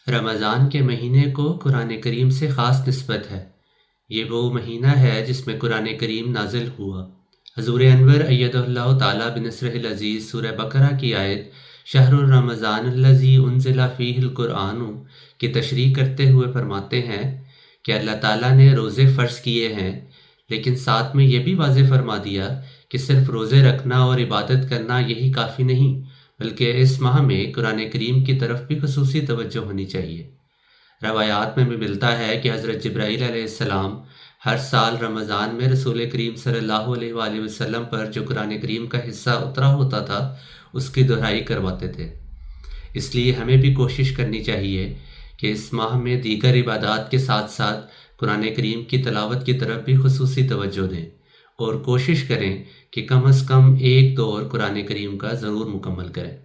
रमज़ान के महीने को कुरान करीम से ख़ास निस्बत है। ये वो महीना है जिसमें कुरान करीम नाज़िल हुआ। हज़ूर अनवर अय्यदहुल्लाह ताला बिनस्रिहिल अज़ीज़ सूरह बकरा की आयत शहरुर रमज़ानल्लज़ी उन्ज़िला फ़ीहिल कुरआनु की तशरीह करते हुए फरमाते हैं कि अल्लाह ताला ने रोज़े फ़र्ज़ किए हैं, लेकिन साथ में ये भी वाज़ेह फरमा दिया कि सिर्फ़ रोज़े रखना और इबादत करना यही काफ़ी नहीं, बल्कि इस माह में कुरान करीम की तरफ भी ख़ुसूसी तवज्जो होनी चाहिए। रवायात में भी मिलता है कि हज़रत जिब्राईल अलैहिस्सलाम हर साल रमज़ान में रसूल करीम सल्लल्लाहु अलैहि वसल्लम पर जो कुरान करीम का हिस्सा उतरा होता था, उसकी दुहाई करवाते थे। इसलिए हमें भी कोशिश करनी चाहिए कि इस माह में दीगर इबादात के साथ साथ कुरान करीम की तिलावत की तरफ भी ख़ुसूसी तवज्जो दें और कोशिश करें कि कम से कम एक दौर कुरान करीम का ज़रूर मुकम्मल करें।